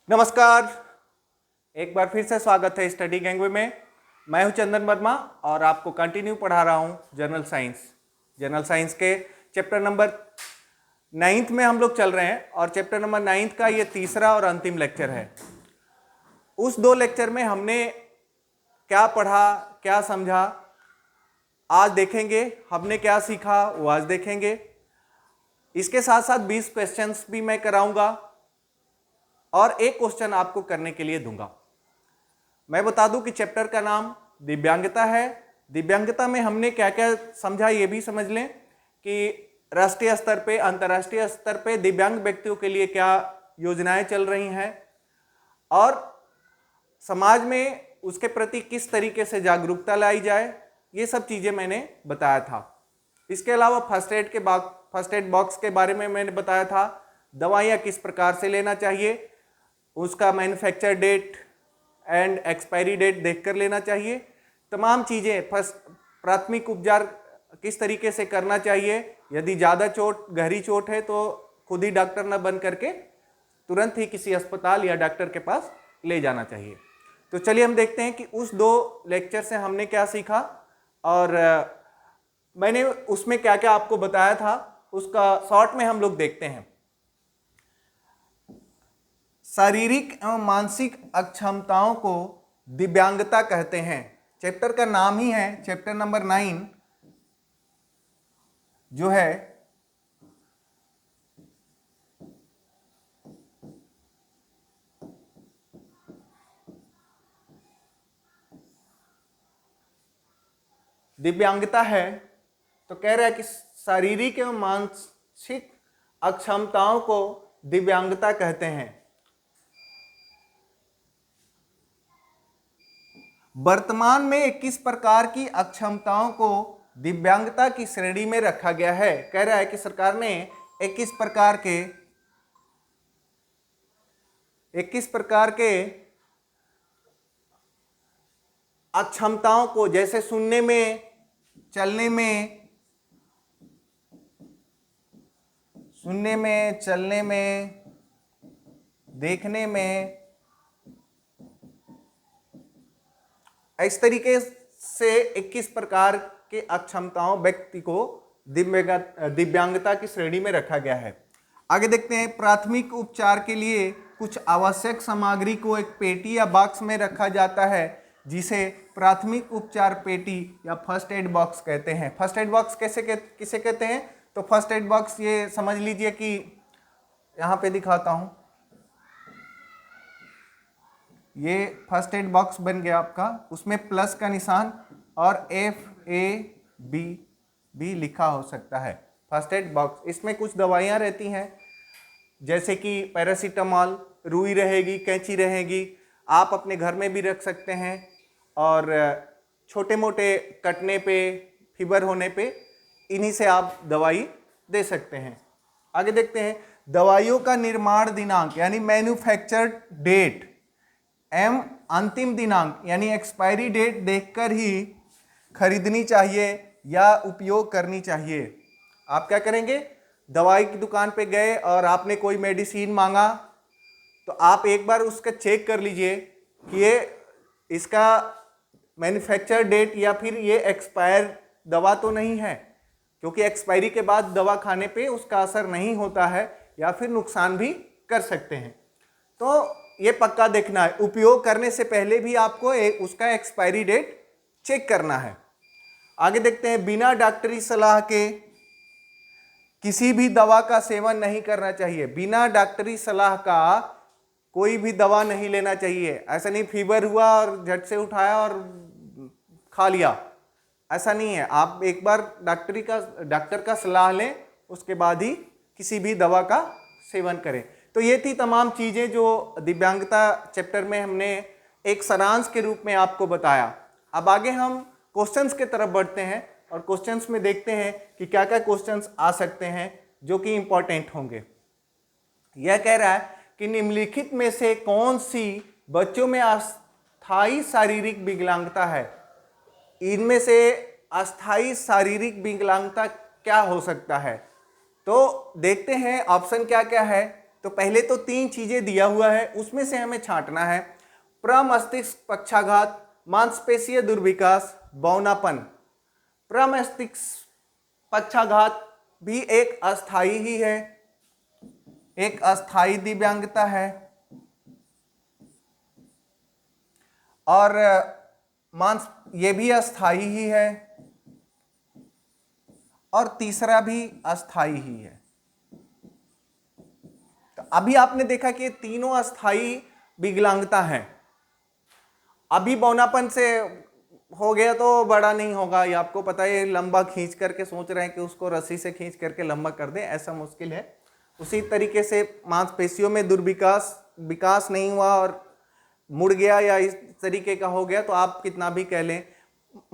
नमस्कार। एक बार फिर से स्वागत है स्टडी गैंगवे में। मैं हूं चंदन वर्मा और आपको कंटिन्यू पढ़ा रहा हूं जनरल साइंस के चैप्टर नंबर 9th में हम लोग चल रहे हैं और चैप्टर नंबर 9th का ये तीसरा और अंतिम लेक्चर है। उस 2 लेक्चर में हमने क्या पढ़ा, क्या समझा, आज देखेंगे। हमने क्या सीखा वो आज देखेंगे। इसके साथ साथ 20 क्वेश्चंस भी मैं कराऊंगा और एक क्वेश्चन आपको करने के लिए दूंगा। मैं बता दूं कि चैप्टर का नाम दिव्यांगता है। दिव्यांगता में हमने क्या क्या समझा ये भी समझ लें कि राष्ट्रीय स्तर पे, अंतर्राष्ट्रीय स्तर पे दिव्यांग व्यक्तियों के लिए क्या योजनाएं चल रही हैं और समाज में उसके प्रति किस तरीके से जागरूकता लाई जाए, ये सब चीज़ें मैंने बताया था। इसके अलावा फर्स्ट एड बॉक्स के बारे में मैंने बताया था। दवाइयाँ किस प्रकार से लेना चाहिए, उसका manufacture date and expiry date देखकर लेना चाहिए। तमाम चीज़ें, प्राथमिक उपचार किस तरीके से करना चाहिए, यदि ज़्यादा गहरी चोट है तो खुद ही डॉक्टर न बन करके तुरंत ही किसी अस्पताल या डॉक्टर के पास ले जाना चाहिए। तो चलिए हम देखते हैं कि उस 2 लेक्चर से हमने क्या सीखा और मैंने उसमें क्या क्या आपको बताया था, उसका शॉर्ट में हम लोग देखते हैं। शारीरिक एवं मानसिक अक्षमताओं को दिव्यांगता कहते हैं। चैप्टर का नाम ही है, चैप्टर नंबर 9 जो है दिव्यांगता है। तो कह रहा है कि शारीरिक एवं मानसिक अक्षमताओं को दिव्यांगता कहते हैं। वर्तमान में 21 प्रकार की अक्षमताओं को दिव्यांगता की श्रेणी में रखा गया है। कह रहा है कि सरकार ने 21 प्रकार के अक्षमताओं को, जैसे सुनने में, चलने में, देखने में, इस तरीके से 21 प्रकार के अक्षमताओं व्यक्ति को दिव्यांगता की श्रेणी में रखा गया है। आगे देखते हैं। प्राथमिक उपचार के लिए कुछ आवश्यक सामग्री को एक पेटी या बॉक्स में रखा जाता है, जिसे प्राथमिक उपचार पेटी या फर्स्ट एड बॉक्स कहते हैं। फर्स्ट एड बॉक्स किसे कहते हैं? तो फर्स्ट एड बॉक्स ये समझ लीजिए कि यहाँ पे दिखाता हूँ, ये फर्स्ट एड बॉक्स बन गया आपका, उसमें प्लस का निशान और FAB भी लिखा हो सकता है। फर्स्ट एड बॉक्स, इसमें कुछ दवाइयाँ रहती हैं, जैसे कि पैरासीटामॉल, रुई रहेगी, कैंची रहेगी। आप अपने घर में भी रख सकते हैं और छोटे मोटे कटने पे, फीवर होने पे इन्हीं से आप दवाई दे सकते हैं। आगे देखते हैं। दवाइयों का निर्माण दिनांक यानी मैन्युफैक्चर्ड डेट एवं अंतिम दिनांक यानी एक्सपायरी डेट देखकर ही खरीदनी चाहिए या उपयोग करनी चाहिए। आप क्या करेंगे? दवाई की दुकान पे गए और आपने कोई मेडिसिन मांगा तो आप एक बार उसका चेक कर लीजिए कि ये इसका मैन्युफैक्चर डेट या फिर ये एक्सपायर दवा तो नहीं है, क्योंकि एक्सपायरी के बाद दवा खाने पे उसका असर नहीं होता है या फिर नुकसान भी कर सकते हैं। तो ये पक्का देखना है। उपयोग करने से पहले भी आपको उसका एक्सपायरी डेट चेक करना है। आगे देखते हैं। बिना डॉक्टरी सलाह के किसी भी दवा का सेवन नहीं करना चाहिए। बिना डॉक्टरी सलाह का कोई भी दवा नहीं लेना चाहिए। ऐसा नहीं फीवर हुआ और झट से उठाया और खा लिया, ऐसा नहीं है। आप एक बार डॉक्टर का सलाह लें, उसके बाद ही किसी भी दवा का सेवन करें। तो ये थी तमाम चीज़ें जो दिव्यांगता चैप्टर में हमने एक सारांश के रूप में आपको बताया। अब आगे हम क्वेश्चंस के तरफ बढ़ते हैं और क्वेश्चंस में देखते हैं कि क्या क्या क्वेश्चंस आ सकते हैं जो कि इंपॉर्टेंट होंगे। यह कह रहा है कि निम्नलिखित में से कौन सी बच्चों में अस्थायी शारीरिक विकलांगता है? इनमें से अस्थायी शारीरिक विकलांगता क्या हो सकता है? तो देखते हैं ऑप्शन क्या क्या है। तो पहले तो 3 चीजें दिया हुआ है, उसमें से हमें छांटना है। प्रमस्तिष्क पक्षाघात, मांसपेशीय दुर्विकास, बौनापन। प्रमस्तिष्क पक्षाघात भी एक अस्थाई ही है, एक अस्थाई दिव्यांगता है, और मांस ये भी अस्थाई ही है, और तीसरा भी अस्थाई ही है। तो अभी आपने देखा कि ये तीनों अस्थाई विकलांगता है। अभी बौनापन से हो गया तो बड़ा नहीं होगा, ये आपको पता है। लंबा खींच करके सोच रहे हैं कि उसको रस्सी से खींच करके लंबा कर दें, ऐसा मुश्किल है। उसी तरीके से मांसपेशियों में विकास नहीं हुआ और मुड़ गया या इस तरीके का हो गया, तो आप कितना भी कह लें।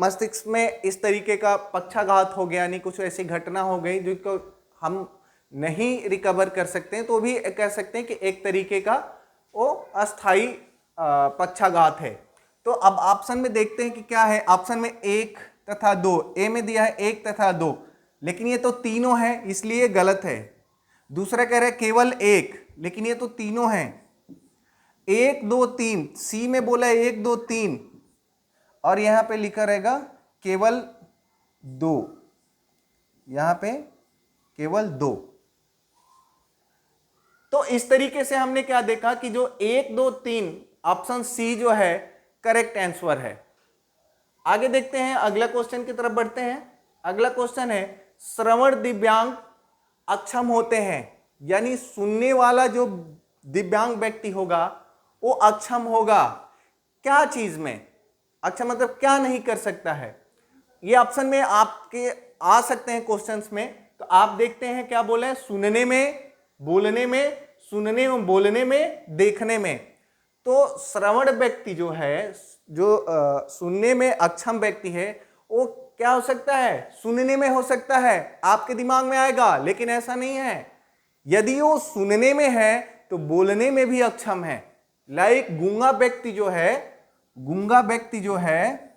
मस्तिष्क में इस तरीके का पक्षाघात हो गया, यानी कुछ ऐसी घटना हो गई जिसको हम नहीं रिकवर कर सकते हैं, तो भी कह सकते हैं कि एक तरीके का वो अस्थाई पक्षाघात है। तो अब ऑप्शन में देखते हैं कि क्या है। ऑप्शन में 1 तथा 2, ए में दिया है 1 तथा 2, लेकिन ये तो तीनों है, इसलिए गलत है। दूसरा कह रहा है केवल 1, लेकिन ये तो तीनों है। 1 2 3, सी में बोला है 1 2 3, और यहां पे लिखा रहेगा केवल 2, यहां पे केवल 2। तो इस तरीके से हमने क्या देखा कि जो 1 2 3 ऑप्शन सी जो है करेक्ट आंसर है। आगे देखते हैं, अगला क्वेश्चन की तरफ बढ़ते हैं। अगला क्वेश्चन है, श्रवण दिव्यांग अक्षम होते हैं, यानी सुनने वाला जो दिव्यांग व्यक्ति होगा वो अक्षम होगा क्या चीज में? अक्षम मतलब क्या नहीं कर सकता है। ये ऑप्शन में आपके आ सकते हैं क्वेश्चंस में। तो आप देखते हैं क्या बोले, सुनने में, बोलने में, सुनने में, बोलने में, देखने में। तो श्रवण व्यक्ति जो है, जो सुनने में अक्षम व्यक्ति है, वो क्या हो सकता है? सुनने में हो सकता है, आपके दिमाग में आएगा, लेकिन ऐसा नहीं है। यदि वो सुनने में है तो बोलने में भी अक्षम है। लाइक गूंगा व्यक्ति जो है, गूंगा व्यक्ति जो है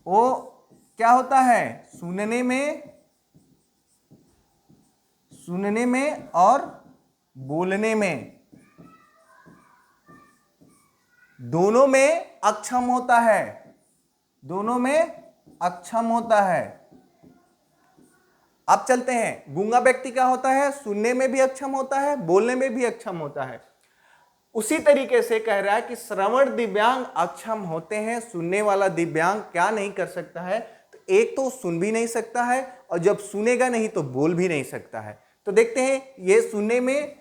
वो क्या होता है? सुनने में और बोलने में दोनों में अक्षम होता है, दोनों में अक्षम होता है। अब चलते हैं, गूंगा व्यक्ति क्या होता है? सुनने में भी अक्षम होता है, बोलने में भी अक्षम होता है। उसी तरीके से कह रहा है कि श्रवण दिव्यांग अक्षम होते हैं, सुनने वाला दिव्यांग क्या नहीं कर सकता है? तो एक तो सुन भी नहीं सकता है, और जब सुनेगा नहीं तो बोल भी नहीं सकता है। तो देखते हैं, ये सुनने में,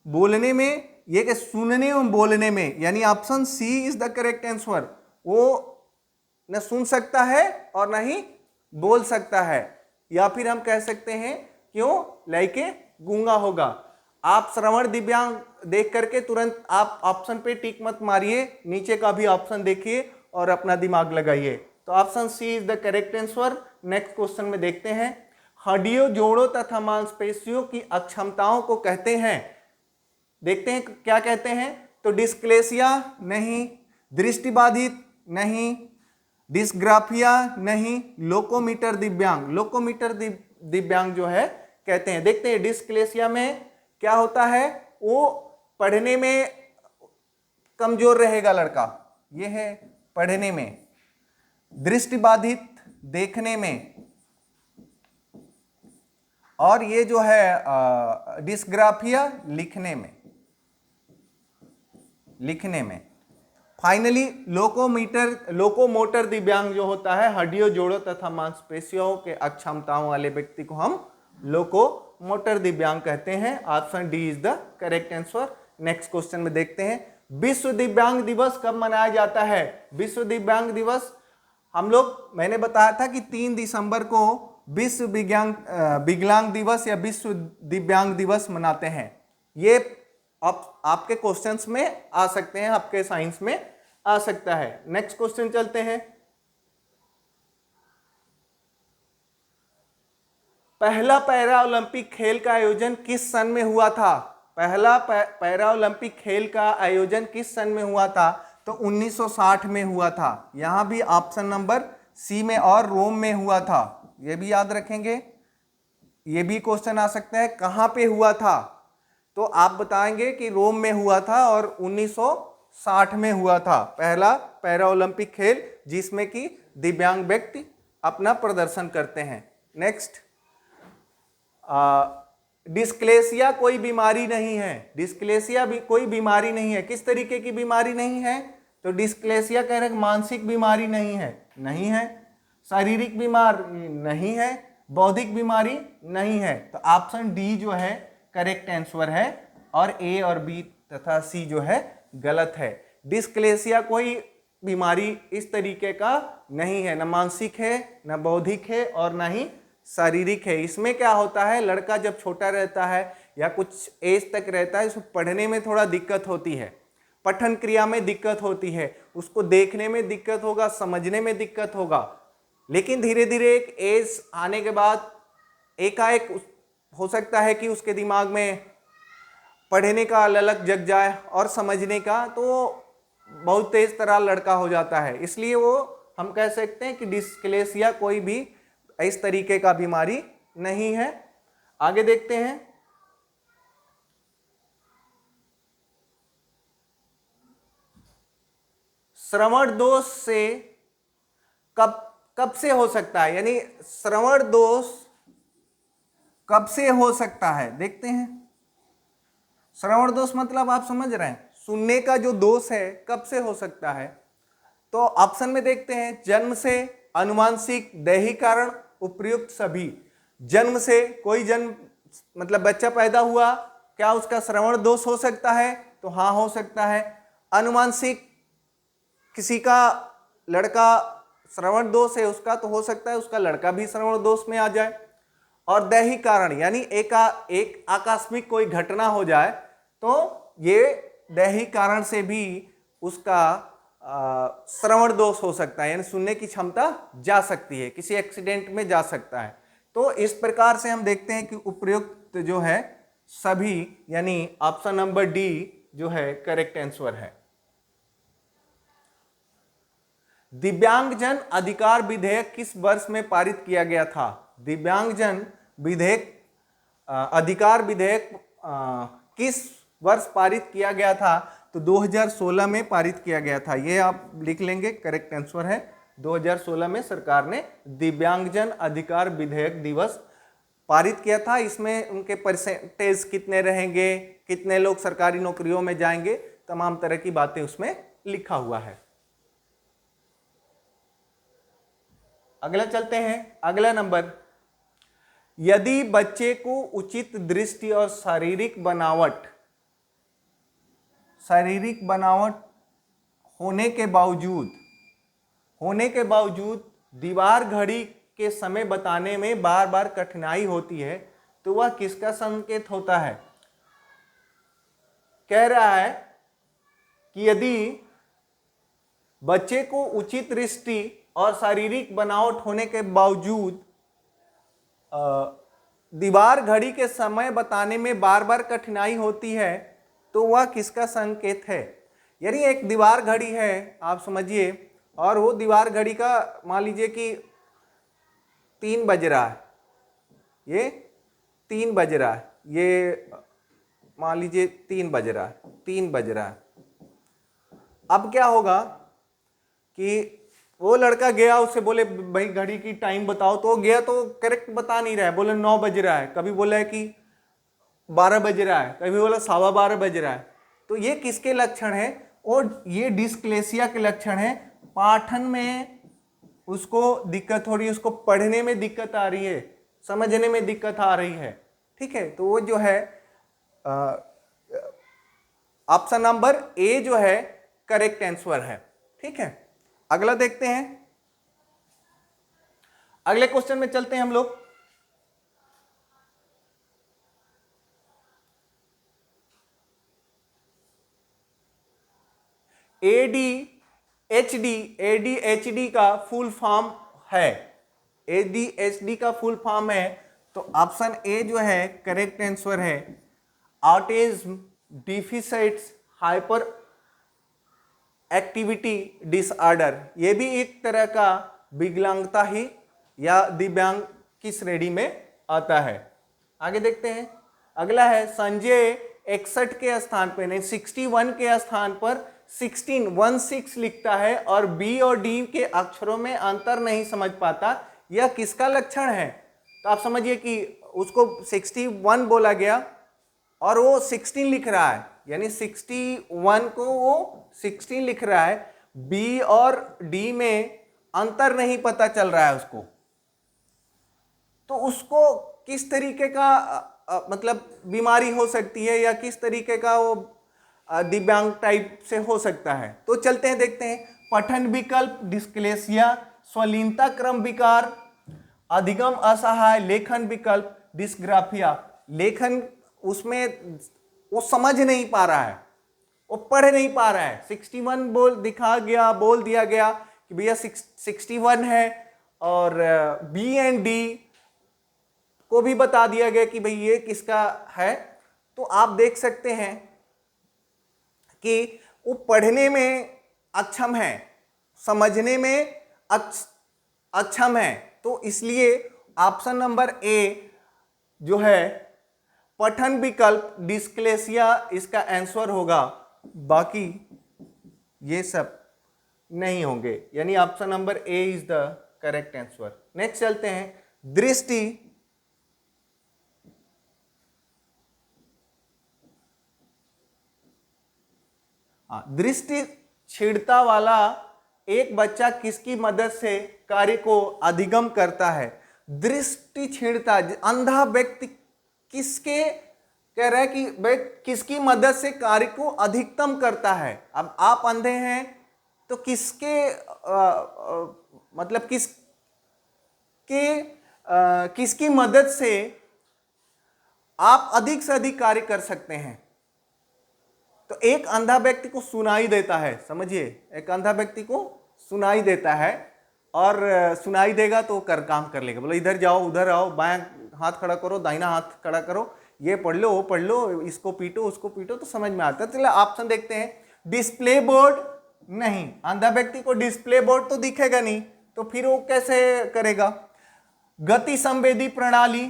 बोलने में, ये कि सुनने और बोलने में, यानी option C is the correct answer. वो न सुन सकता है और न ही बोल सकता है, या फिर हम कह सकते हैं क्यों, लाइके गूंगा होगा। आप श्रवण दिव्यांग देख करके तुरंत आप ऑप्शन पे टिक मत मारिए, नीचे का भी ऑप्शन देखिए और अपना दिमाग लगाइए। तो option C is the correct answer. Next question में देखते हैं, हड्डियों, जोड़ों तथा मांसपेशियों की अक्षमताओं को कहते हैं, देखते हैं क्या कहते हैं। तो डिस्क्लेसिया नहीं, दृष्टिबाधित नहीं, डिस्ग्राफिया नहीं, लोकोमीटर दिव्यांग, लोकोमीटर दिव्यांग जो है कहते हैं। देखते हैं डिस्क्लेसिया में क्या होता है, वो पढ़ने में कमजोर रहेगा लड़का, ये है पढ़ने में, दृष्टिबाधित देखने में, और ये जो है डिस्ग्राफिया लिखने में। फाइनली लोकोमोटर दिव्यांग जो होता है, हड्डियों, जोड़ों तथा मांसपेशियों के अक्षमताओं वाले व्यक्ति को हम लोकोमोटर दिव्यांग कहते हैं। Option D is the correct answer. Next question में देखते हैं, विश्व दिव्यांग दिवस कब मनाया जाता है? विश्व दिव्यांग दिवस हम लोग, मैंने बताया था कि 3 दिसंबर को विश्व विकलांग दिवस या विश्व दिव्यांग दिवस मनाते हैं। ये आपके क्वेश्चंस में आ सकते हैं, आपके साइंस में आ सकता है। नेक्स्ट क्वेश्चन चलते हैं, पहला पैरा ओलंपिक खेल का आयोजन किस सन में हुआ था? पहला पैरा ओलंपिक खेल का आयोजन किस सन में हुआ था? तो 1960 में हुआ था। यहां भी ऑप्शन नंबर सी में और रोम में हुआ था, ये भी याद रखेंगे। ये भी क्वेश्चन आ सकता है, कहां पे हुआ था? तो आप बताएंगे कि रोम में हुआ था और 1960 में हुआ था पहला पैरा ओलंपिक खेल जिसमें कि दिव्यांग व्यक्ति अपना प्रदर्शन करते हैं। नेक्स्ट, डिस्क्लेसिया कोई बीमारी नहीं है। डिस्क्लेसिया भी कोई बीमारी नहीं है। किस तरीके की बीमारी नहीं है? तो डिस्क्लेसिया कह रहे हैं मानसिक बीमारी नहीं है, नहीं है। शारीरिक बीमारी नहीं है, बौद्धिक बीमारी नहीं है। तो ऑप्शन डी जो है करेक्ट आंसर है और ए और बी तथा सी जो है गलत है। डिस्क्लेसिया कोई बीमारी इस तरीके का नहीं है, न मानसिक है, न बौद्धिक है और न ही शारीरिक है। इसमें क्या होता है, लड़का जब छोटा रहता है या कुछ एज तक रहता है, उसको पढ़ने में थोड़ा दिक्कत होती है, पठन क्रिया में दिक्कत होती है, उसको देखने में दिक्कत होगा, समझने में दिक्कत होगा। लेकिन धीरे धीरे एक एज आने के बाद एकाएक हो सकता है कि उसके दिमाग में पढ़ने का ललक जग जाए और समझने का, तो बहुत तेज तरह लड़का हो जाता है। इसलिए वो हम कह सकते हैं कि डिस्क्लेसिया कोई भी इस तरीके का बीमारी नहीं है। आगे देखते हैं। श्रवण दोष से कब से हो सकता है, यानी श्रवण दोष कब से हो सकता है, देखते हैं। श्रवण दोष मतलब आप समझ रहे हैं, सुनने का जो दोष है कब से हो सकता है। तो ऑप्शन में देखते हैं, जन्म से, अनुवांशिक, दैहिक कारण, उपयुक्त सभी। जन्म से, कोई जन्म मतलब बच्चा पैदा हुआ, क्या उसका श्रवण दोष हो सकता है? तो हाँ हो सकता है। अनुवांशिक, किसी का लड़का श्रवण दोष है उसका, तो हो सकता है उसका लड़का भी श्रवण दोष में आ जाए। और दैहिक कारण यानी एक आकस्मिक कोई घटना हो जाए तो ये दैहिक कारण से भी उसका श्रवण दोष हो सकता है, यानी सुनने की क्षमता जा सकती है, किसी एक्सीडेंट में जा सकता है। तो इस प्रकार से हम देखते हैं कि उपयुक्त जो है सभी, यानी ऑप्शन नंबर डी जो है करेक्ट आंसर है। दिव्यांगजन अधिकार विधेयक किस वर्ष में पारित किया गया था? दिव्यांगजन विधेयक अधिकार विधेयक किस वर्ष पारित किया गया था? तो 2016 में पारित किया गया था। ये आप लिख लेंगे, करेक्ट आंसर है। 2016 में सरकार ने दिव्यांगजन अधिकार विधेयक दिवस पारित किया था। इसमें उनके परसेंटेज कितने रहेंगे, कितने लोग सरकारी नौकरियों में जाएंगे, तमाम तरह की बातें उसमें लिखा हुआ है। अगला चलते हैं। अगला नंबर, यदि बच्चे को उचित दृष्टि और शारीरिक बनावट होने के बावजूद दीवार घड़ी के समय बताने में बार बार कठिनाई होती है, तो वह किसका संकेत होता है? कह रहा है कि यदि बच्चे को उचित दृष्टि और शारीरिक बनावट होने के बावजूद दीवार घड़ी के समय बताने में बार बार कठिनाई होती है, तो वह किसका संकेत है? यानी एक दीवार घड़ी है, आप समझिए, और वो दीवार घड़ी का मान लीजिए कि 3 बज रहा है, ये 3 बज रहा है, ये मान लीजिए 3 बज रहा है। अब क्या होगा कि वो लड़का गया, उससे बोले भाई घड़ी की टाइम बताओ, तो गया तो करेक्ट बता नहीं रहा है, बोले 9 बज रहा है, कभी बोला है कि 12 बज रहा है, कभी बोला 12:15 बज रहा है। तो ये किसके लक्षण है? और ये डिस्क्लेसिया के लक्षण है। पाठन में उसको दिक्कत हो रही है, उसको पढ़ने में दिक्कत आ रही है, समझने में दिक्कत आ रही है, ठीक है। तो वो जो है ऑप्शन नंबर ए जो है करेक्ट आंसर है, ठीक है। अगला देखते हैं। अगले क्वेश्चन में चलते हैं हम लोग। ADHD का फुल फॉर्म है, ADHD का फुल फॉर्म है, तो ऑप्शन ए जो है करेक्ट आंसर है। ऑटिज्म डिफिसिट्स हाइपर एक्टिविटी डिसऑर्डर, ये भी एक तरह का विकलांगता ही या दिव्यांग की श्रेणी में आता है। आगे देखते हैं। अगला है, संजय 61 के स्थान पे नहीं 61 के स्थान पर 16 लिखता है और बी और डी के अक्षरों में अंतर नहीं समझ पाता, यह किसका लक्षण है? तो आप समझिए कि उसको 61 बोला गया और वो 16 लिख रहा है, यानी 61 को वो 16 लिख रहा है, बी और डी में अंतर नहीं पता चल रहा है उसको। तो उसको किस तरीके का मतलब बीमारी हो सकती है या किस तरीके का वो दिव्यांग टाइप से हो सकता है? तो चलते हैं देखते हैं। पठन विकल्प डिस्क्लेसिया, स्वलीनता क्रम विकार, अधिगम असहाय, लेखन विकल्प डिस्ग्राफिया। लेखन उसमें वो समझ नहीं पा रहा है, वो पढ़ नहीं पा रहा है। 61 बोल दिया गया कि भैया 61 है और बी एंड डी को भी बता दिया गया कि भाई ये किसका है। तो आप देख सकते हैं कि वो पढ़ने में अक्षम है, समझने में अक्षम है। तो इसलिए ऑप्शन नंबर ए जो है पठन विकल्प डिस्क्लेसिया इसका आंसर होगा, बाकी ये सब नहीं होंगे, यानी option number A is the correct answer. Next चलते हैं। दृष्टि छीड़ता वाला एक बच्चा किसकी मदद से कार्य को अधिगम करता है? दृष्टि छीड़ता अंधा व्यक्ति किसके कह रहा है कि भाई किसकी मदद से कार्य को अधिकतम करता है? अब आप अंधे हैं तो किसके मतलब किसकी मदद से आप अधिक से अधिक कार्य कर सकते हैं? तो एक अंधा व्यक्ति को सुनाई देता है, समझिए, एक अंधा व्यक्ति को सुनाई देता है और सुनाई देगा तो काम कर लेगा। बोले इधर जाओ, उधर आओ, बायां हाथ खड़ा करो, दाहिना हाथ खड़ा करो, ये पढ़ लो, वो पढ़ लो, इसको पीटो, उसको पीटो, तो समझ में आता है। चलिए ऑप्शन देखते हैं। डिस्प्ले बोर्ड, नहीं, अंधा व्यक्ति को डिस्प्ले बोर्ड तो दिखेगा नहीं, तो फिर वो कैसे करेगा? गति संवेदी प्रणाली,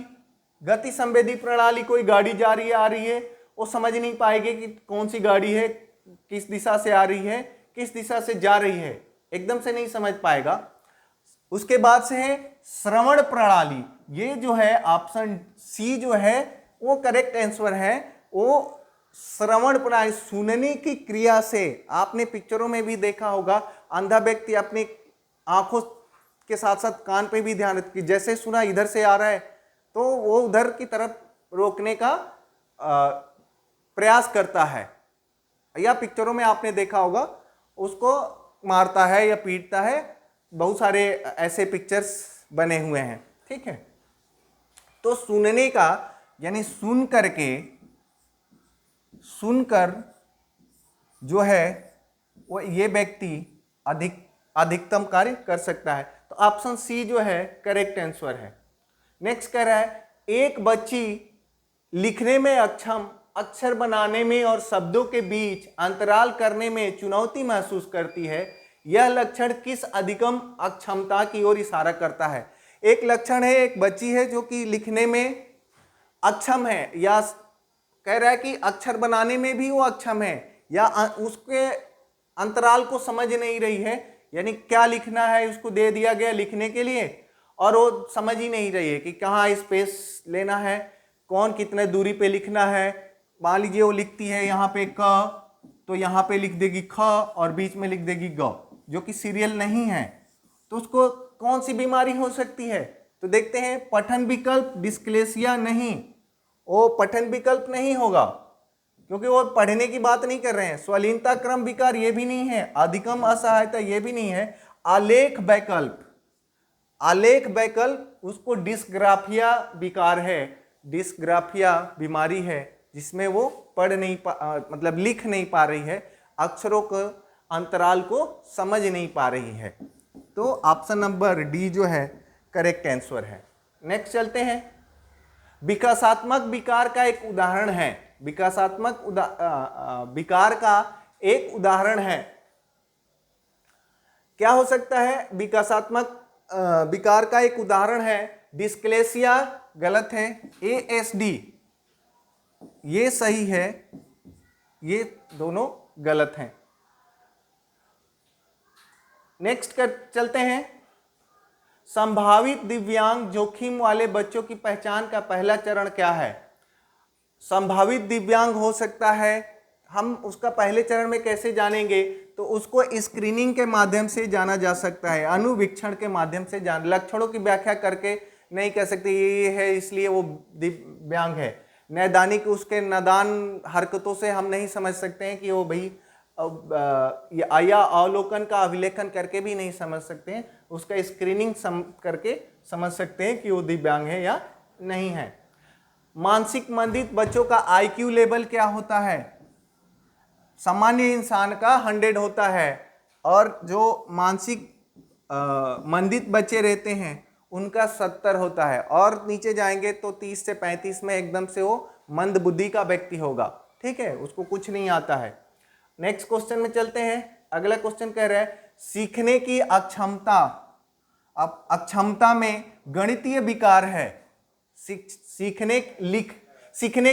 गति संवेदी प्रणाली, कोई गाड़ी जा रही है, आ रही है, वो समझ नहीं पाएगी कि कौन सी गाड़ी है, किस दिशा से आ रही है, किस दिशा से जा रही है, एकदम से नहीं समझ पाएगा। उसके बाद से है श्रवण प्रणाली, ये जो है ऑप्शन सी जो है वो करेक्ट आंसर है। वो श्रवण प्रणाली, सुनने की क्रिया से, आपने पिक्चरों में भी देखा होगा, अंधा व्यक्ति अपनी आंखों के साथ साथ कान पे भी ध्यान रखती, जैसे सुना इधर से आ रहा है तो वो उधर की तरफ रोकने का प्रयास करता है, या पिक्चरों में आपने देखा होगा उसको मारता है या पीटता है, बहुत सारे ऐसे पिक्चर्स बने हुए हैं, ठीक है। तो सुनने का यानी सुनकर जो है वो ये व्यक्ति अधिकतम कार्य कर सकता है। तो ऑप्शन सी जो है करेक्ट आंसर है। नेक्स्ट कह रहा है एक बच्ची लिखने में अक्षम, अक्षर बनाने में और शब्दों के बीच अंतराल करने में चुनौती महसूस करती है, यह लक्षण किस अधिगम अक्षमता की ओर इशारा करता है? एक लक्षण है, एक बच्ची है जो कि लिखने में अक्षम है, या कह रहा है कि अक्षर बनाने में भी वो अक्षम है, या उसके अंतराल को समझ नहीं रही है, यानी क्या लिखना है उसको दे दिया गया लिखने के लिए और वो समझ ही नहीं रही है कि कहाँ स्पेस लेना है, कौन कितने दूरी पे लिखना है। मान लीजिए वो लिखती है यहाँ पे क, तो यहाँ पे लिख देगी ख और बीच में लिख देगी ग, जो कि सीरियल नहीं है, तो उसको कौन सी बीमारी हो सकती है? तो देखते हैं। पठन विकल्प डिस्क्लेसिया, नहीं, वो पठन विकल्प नहीं होगा क्योंकि वो पढ़ने की बात नहीं कर रहे हैं। स्वलीनता क्रम विकार, ये भी नहीं है। अधिगम असहायता, ये भी नहीं है। आलेख वैकल्प, आलेख वैकल्प उसको डिस्ग्राफिया विकार है, डिस्ग्राफिया बीमारी है जिसमें वो पढ़ नहीं मतलब लिख नहीं पा रही है, अक्षरों के अंतराल को समझ नहीं पा रही है। तो ऑप्शन नंबर डी जो है करेक्ट आंसर है। नेक्स्ट चलते हैं। विकासात्मक विकार का एक उदाहरण है, विकासात्मक विकार का एक उदाहरण है, क्या हो सकता है? विकासात्मक विकार का एक उदाहरण है डिस्क्लेसिया, गलत है। ASD, ये सही है, ये दोनों गलत हैं। नेक्स्ट कर चलते हैं। संभावित दिव्यांग जोखिम वाले बच्चों की पहचान का पहला चरण क्या है? संभावित दिव्यांग हो सकता है, हम उसका पहले चरण में कैसे जानेंगे? तो उसको स्क्रीनिंग के माध्यम से जाना जा सकता है, अनुवीक्षण के माध्यम से जान, लक्षणों की व्याख्या करके नहीं कह सकते ये है इसलिए वो दिव्यांग है। नैदानिक उसके नादान हरकतों से हम नहीं समझ सकते हैं कि वो भाई या अवलोकन का अभिलेखन करके भी नहीं समझ सकते हैं, उसका स्क्रीनिंग करके समझ सकते हैं कि वो दिव्यांग है या नहीं है। मानसिक मंदित बच्चों का आईक्यू लेवल क्या होता है? सामान्य इंसान का 100 होता है, और जो मानसिक मंदित बच्चे रहते हैं उनका 70 होता है, और नीचे जाएंगे तो 30 से 35 में एकदम से वो मंद बुद्धि का व्यक्ति होगा। ठीक है, उसको कुछ नहीं आता है। नेक्स्ट क्वेश्चन में चलते हैं। अगला क्वेश्चन कह रहा है सीखने की अक्षमता, अब अक्षमता में गणितीय विकार है। सीखने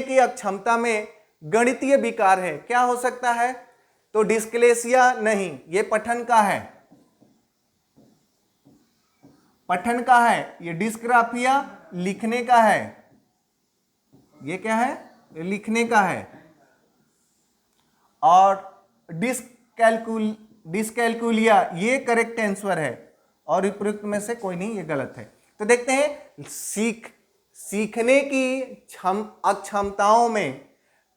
की अक्षमता में गणितीय विकार है, क्या हो सकता है? तो डिस्क्लेसिया नहीं, ये पठन का है, पठन का है। ये डिस्ग्राफिया लिखने का है, ये क्या है? लिखने का है। और डिस्कैलकुलिया ये करेक्ट आंसर है, और उपयुक्त में से कोई नहीं, ये गलत है। तो देखते हैं सीखने की अक्षमताओं में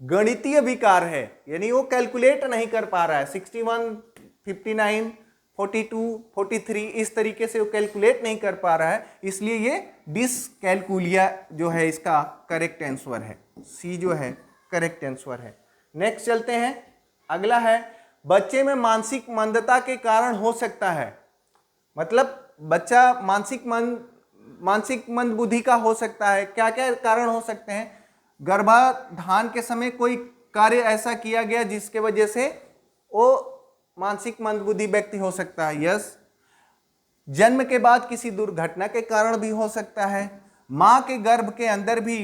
गणितीय विकार है, यानी वो कैलकुलेट नहीं कर पा रहा है। 61, 59, 42, 43 इस तरीके से वो कैलकुलेट नहीं कर पा रहा है, इसलिए ये डिस्कैलकुलिया जो है इसका करेक्ट आंसर है। सी जो है करेक्ट आंसर है। नेक्स्ट चलते हैं। अगला है बच्चे में मानसिक मंदता के कारण हो सकता है, मतलब बच्चा मानसिक मंद बुद्धि का हो सकता है। क्या क्या कारण हो सकते हैं? गर्भाधान के समय कोई कार्य ऐसा किया गया जिसके वजह से वो मानसिक मंदबुद्धि व्यक्ति हो सकता है, यस। जन्म के बाद किसी दुर्घटना के कारण भी हो सकता है। मां के गर्भ के अंदर भी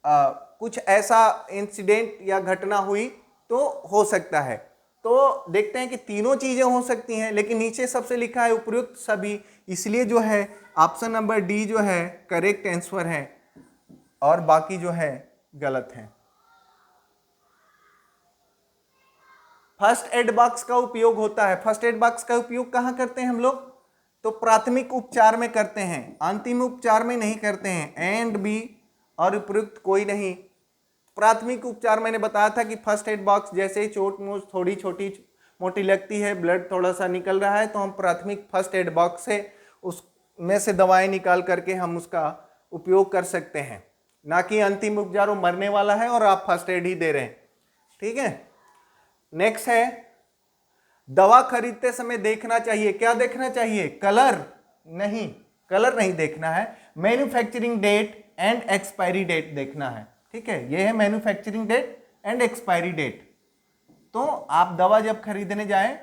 कुछ ऐसा इंसिडेंट या घटना हुई तो हो सकता है। तो देखते हैं कि तीनों चीजें हो सकती हैं, लेकिन नीचे सबसे लिखा है उपयुक्त सभी, इसलिए जो है ऑप्शन नंबर डी जो है करेक्ट आंसर है, और बाकी जो है गलत है। फर्स्ट एड बॉक्स का उपयोग होता है। फर्स्ट एड बॉक्स का उपयोग कहाँ करते हैं हम लोग? तो प्राथमिक उपचार में करते हैं, अंतिम उपचार में नहीं करते हैं। एंड बी और उपयुक्त कोई नहीं। प्राथमिक उपचार मैंने बताया था कि फर्स्ट एड बॉक्स जैसे ही चोट मोच थोड़ी छोटी मोटी लगती है, ब्लड थोड़ा सा निकल रहा है, तो हम प्राथमिक फर्स्ट एड बॉक्स से उसमें से दवाएं निकाल करके हम उसका उपयोग कर सकते हैं, ना कि अंतिम उपचार वो मरने वाला है और आप फर्स्ट एड ही दे रहे हैं। ठीक है। नेक्स्ट है दवा खरीदते समय देखना चाहिए, क्या देखना चाहिए? कलर नहीं देखना है, manufacturing date and expiry date देखना है। ठीक है, ये है manufacturing date and expiry date. तो आप दवा जब खरीदने जाएं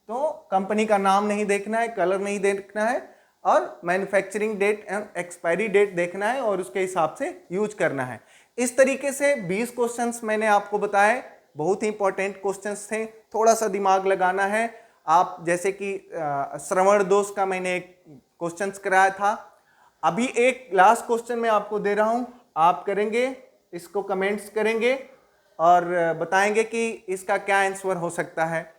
तो कंपनी का नाम नहीं देखना है, कलर नहीं देखना है, और manufacturing date and expiry date देखना है, और उसके हिसाब से यूज करना है। इस तरीके से 20 क्वेश्चंस मैंने आपको बताए, बहुत ही इंपॉर्टेंट क्वेश्चंस थे, थोड़ा सा दिमाग लगाना है। आप जैसे कि श्रवण दोष का मैंने एक क्वेश्चंस कराया था, अभी एक लास्ट क्वेश्चन मैं आपको दे रहा हूं, आप करेंगे इसको, कमेंट्स करेंगे और बताएंगे कि इसका क्या आंसर हो सकता है।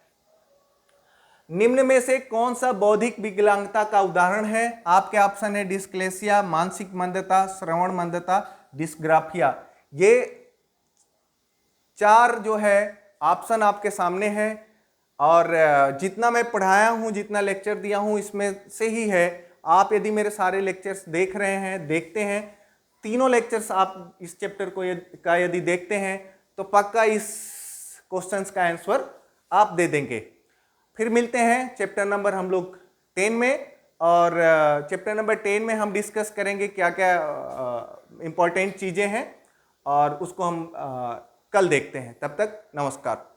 निम्न में से कौन सा बौद्धिक विकलांगता का उदाहरण है? आपके ऑप्शन है डिस्क्लेसिया, मानसिक मंदता, श्रवण मंदता, डिस्ग्राफिया। ये 4 जो है ऑप्शन आपके सामने है, और जितना मैं पढ़ाया हूं, जितना लेक्चर दिया हूं, इसमें से ही है। आप यदि मेरे सारे लेक्चर्स देख रहे हैं, देखते हैं, तीनों लेक्चर्स आप इस चैप्टर को यदि देखते हैं तो पक्का इस क्वेश्चंस का आंसर आप दे देंगे। फिर मिलते हैं चैप्टर नंबर हम लोग 10 में, और चैप्टर नंबर 10 में हम डिस्कस करेंगे क्या क्या इंपॉर्टेंट चीज़ें हैं, और उसको हम कल देखते हैं। तब तक नमस्कार।